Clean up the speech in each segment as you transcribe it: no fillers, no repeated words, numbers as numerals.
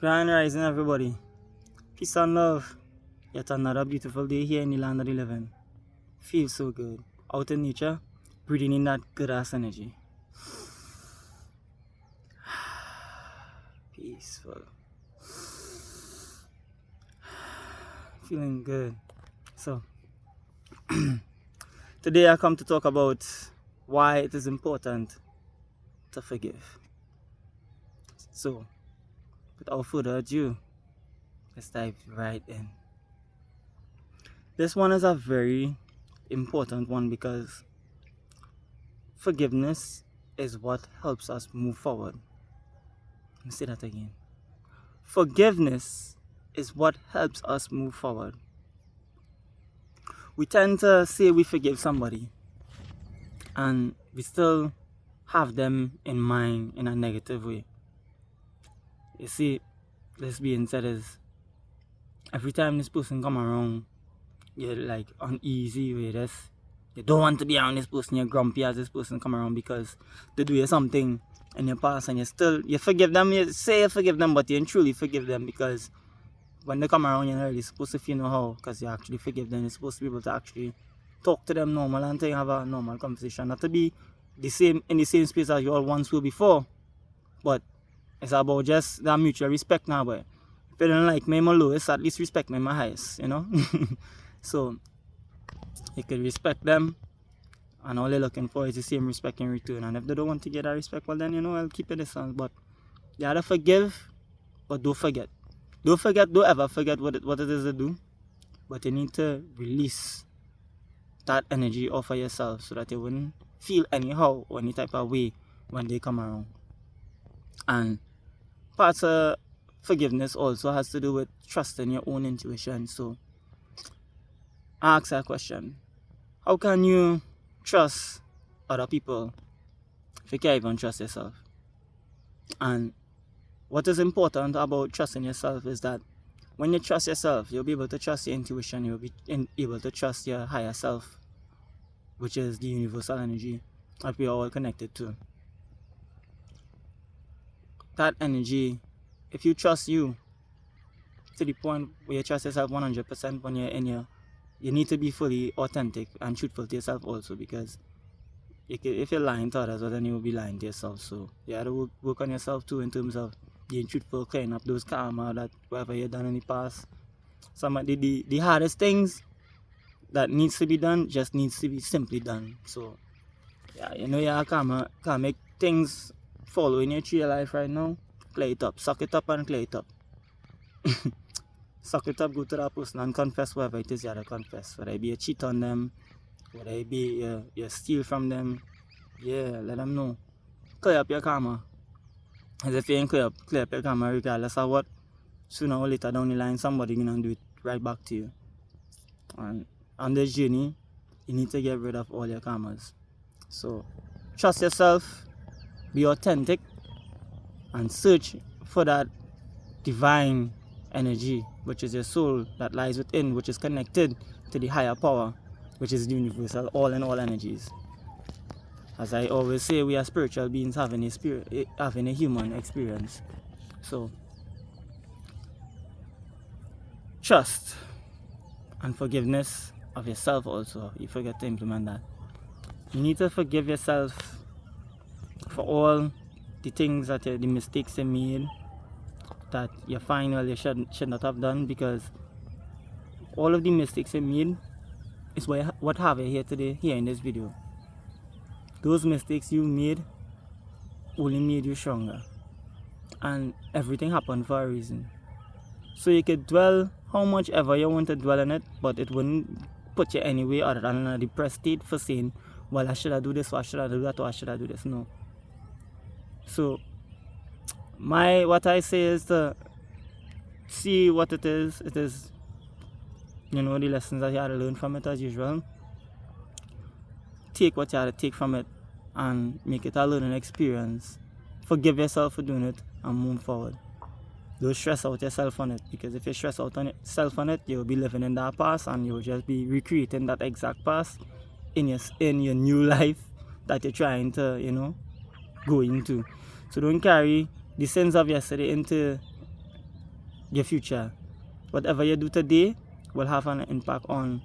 Grand rising, everybody. Peace and love. Yet another beautiful day here in the land of the living. Feels so good. Out in nature, breathing in that good ass energy. Peaceful. Feeling good. So, today I come to talk about why it is important to forgive. So, without further ado, let's dive right in. This one is a very important one because forgiveness is what helps us move forward. Let me say that again. Forgiveness is what helps us move forward. We tend to say we forgive somebody and we still have them in mind in a negative way. You see, this being said is every time this person come around, you're like uneasy with this. You don't want to be around this person, you're grumpy as this person come around because they do you something in your past and you forgive them, you say you forgive them, but you ain't truly forgive them because when they come around, you're not really supposed to feel no how because you actually forgive them. You're supposed to be able to actually talk to them normal and to have a normal conversation. Not to be in the same space as you all once were before, but it's about just that mutual respect now. But if you don't like me, my lowest, at least respect me, my highest, you know? So, you can respect them, and all they're looking for is the same respect in return. And if they don't want to get that respect, well then, I'll keep it distance. But you gotta forgive, but don't forget. Don't ever forget what it is they do. But you need to release that energy off of yourself so that you wouldn't feel anyhow or any type of way when they come around. And parts of forgiveness also has to do with trusting your own intuition. So I ask that question. How can you trust other people if you can't even trust yourself? And what is important about trusting yourself is that when you trust yourself, you'll be able to trust your intuition, you'll be able to trust your higher self, which is the universal energy that we are all connected to. That energy, if you trust you to the point where you trust yourself 100% when you're in you need to be fully authentic and truthful to yourself also, because if you're lying to others, well, then you will be lying to yourself. So you have to work on yourself too in terms of being truthful, clearing up those karma that whatever you've done in the past. Some of the hardest things that needs to be done just needs to be simply done. So yeah, you can't make things follow in your tree of life right now. Clear it up, suck it up and clear it up. Suck it up, go to that person and confess whatever it is you have to confess. Whether it be you cheat on them, whether it be you steal from them, yeah, let them know. Clear up your karma. As if you ain't clear up your karma regardless of what, sooner or later down the line somebody gonna do it right back to you. And on this journey, you need to get rid of all your karmas. So trust yourself, be authentic, and search for that divine energy, which is your soul that lies within, which is connected to the higher power, which is the universal all in all energies. As I always say, we are spiritual beings having a human experience. So trust and forgiveness of yourself also, you forget to implement that. You need to forgive yourself for all the things the mistakes you made that you find you should not have done, because all of the mistakes you made is what have you here today, here in this video. Those mistakes you made only made you stronger, and everything happened for a reason. So you could dwell how much ever you want to dwell on it, but it wouldn't put you anywhere other than in a depressed state for saying, well, I should have do this, or I should have do that, or I should have do this. No. So what I say is to see what it is. It is, the lessons that you had to learn from it as usual. Take what you had to take from it and make it a learning experience. Forgive yourself for doing it and move forward. Don't stress out yourself on it, because if you stress out on yourself on it, you'll be living in that past and you'll just be recreating that exact past in your new life that you're trying to, go into. So don't carry the sins of yesterday into your future. Whatever you do today will have an impact on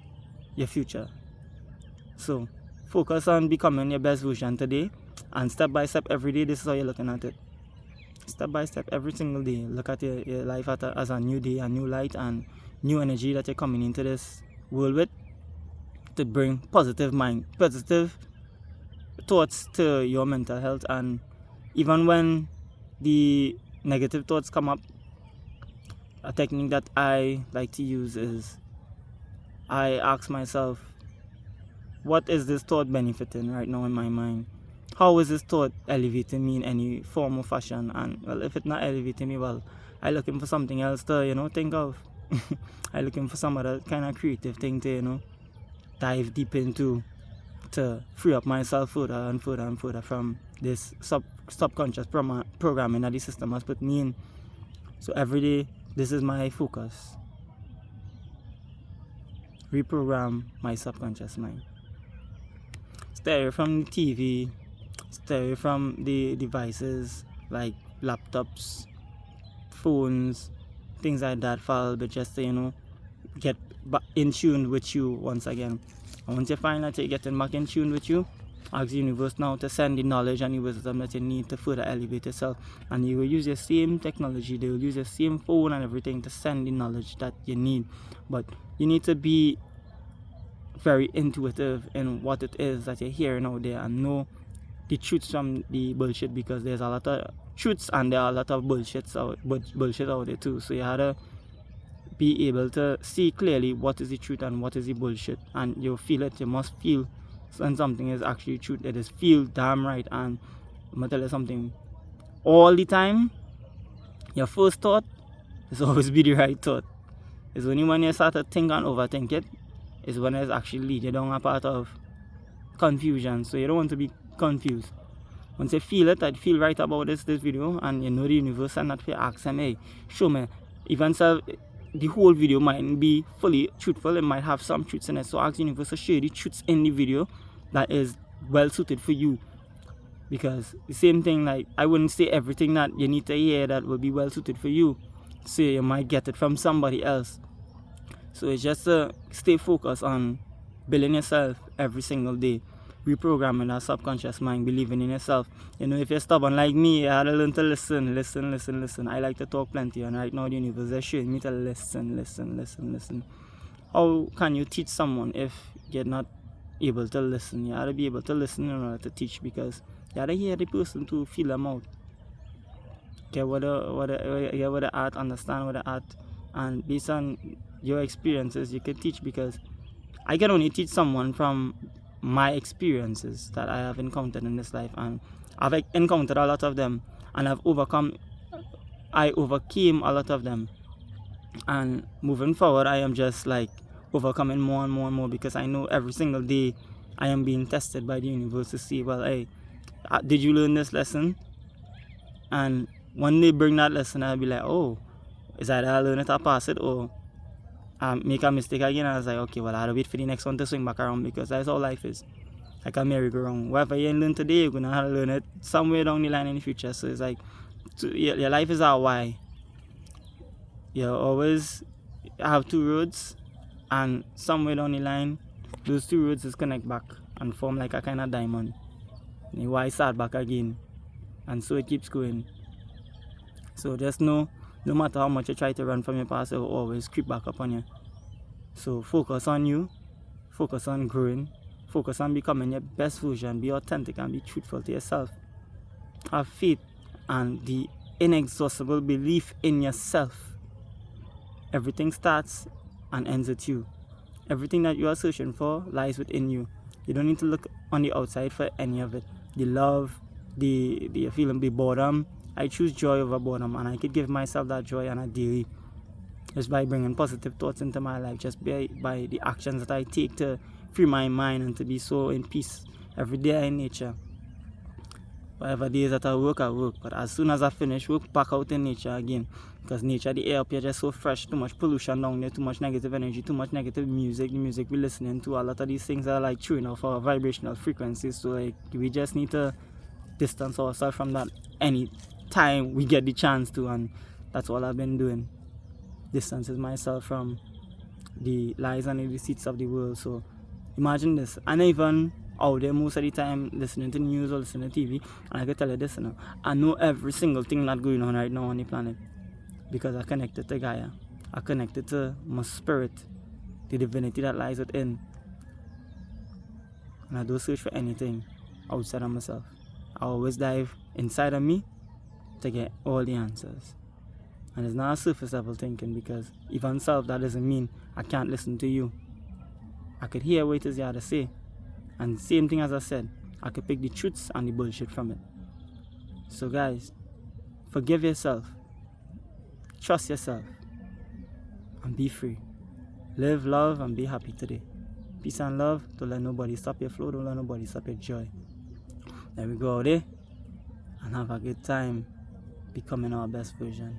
your future. So focus on becoming your best version today, and step by step every day, this is how you're looking at it. Step by step every single day, look at your life as a new day, a new light, and new energy that you're coming into this world with, to bring positive thoughts to your mental health. And even when the negative thoughts come up, a technique that I like to use is I ask myself, what is this thought benefiting right now in my mind? How is this thought elevating me in any form or fashion? And well, if it's not elevating me, well, I'm looking for something else to, think of. I'm looking for some other kind of creative thing to, dive deep into, to free up myself further and further and further from this subconscious programming that the system has put me in. So every day, this is my focus. Reprogram my subconscious mind. Stay away from the TV, stay away from the devices like laptops, phones, things like that, but just to, get back in tune with you once again. And once you find that you're getting back in tune with you, ask the universe now to send the knowledge and the wisdom that you need to further elevate yourself. And you will use your same technology, they will use your same phone and everything to send the knowledge that you need. But you need to be very intuitive in what it is that you're hearing out there, and know the truths from the bullshit, because there's a lot of truths and there are a lot of bullshit out there too. So you have to be able to see clearly what is the truth and what is the bullshit, and you feel it. You must feel when something is actually truth. It is feel damn right. And I'm gonna tell you something, all the time your first thought is always be the right thought. It's only when you start to think and overthink it is when it's actually lead you down a path of confusion. So you don't want to be confused. Once you feel it, I feel right about this video, and you know the universe, and that you ask them, hey, show me. Even so, the whole video might be fully truthful, it might have some truths in it. So ask the universe to show you the truths in the video that is well suited for you. Because the same thing, like, I wouldn't say everything that you need to hear that will be well suited for you. So you might get it from somebody else. So it's just to stay focused on building yourself every single day, reprogramming that subconscious mind, believing in yourself. If you're stubborn like me, you had to learn to listen. I like to talk plenty, and right now the universe is showing me to listen. How can you teach someone if you're not able to listen? You have to be able to listen in order to teach, because you have to hear the person to feel them out. Get what the art, understand what the art, and based on your experiences you can teach, because I can only teach someone from my experiences that I have encountered in this life, and I've encountered a lot of them, and I overcame a lot of them. And moving forward, I am just like overcoming more and more, because I know every single day I am being tested by the universe to see, well, hey, did you learn this lesson? And when they bring that lesson, I'll be like, oh, is either I learn it or pass it, or make a mistake again. And I was like, okay, well, I'll wait for the next one to swing back around, because that's how life is. Like a merry-go-round. Whatever you learn today, you're going to have to learn it somewhere down the line in the future. So it's like, your life is a Y. You always have two roads, and somewhere down the line, those two roads just connect back and form like a kind of diamond. And the Y start back again. And so it keeps going. So just know, no matter how much you try to run from your past, it will always creep back up on you. So focus on you, focus on growing, focus on becoming your best version, be authentic and be truthful to yourself. Have faith and the inexhaustible belief in yourself. Everything starts and ends with you. Everything that you are searching for lies within you. You don't need to look on the outside for any of it. The love, the feeling, the boredom. I choose joy over boredom, and I could give myself that joy on a daily, just by bringing positive thoughts into my life, just by the actions that I take to free my mind and to be so in peace every day in nature. Whatever days that I work, but as soon as I finish work, back out in nature again, because nature, the air up here just so fresh, too much pollution down there, too much negative energy, too much negative music, the music we're listening to, a lot of these things are like chewing off our vibrational frequencies. So like, we just need to distance ourselves from that any time we get the chance to, and that's all I've been doing. distances myself from the lies and the deceits of the world. So imagine this. I not even out there most of the time listening to news or listening to TV, and I can tell you this now. I know every single thing that's going on right now on the planet because I connected to Gaia. I connected to my spirit, the divinity that lies within. And I don't search for anything outside of myself. I always dive inside of me to get all the answers. And it's not a surface level thinking, because even self, that doesn't mean I can't listen to you. I could hear what it is you have to say. And same thing as I said, I could pick the truths and the bullshit from it. So guys, forgive yourself. Trust yourself. And be free. Live, love, and be happy today. Peace and love. Don't let nobody stop your flow. Don't let nobody stop your joy. Let me go out there and have a good time becoming our best version.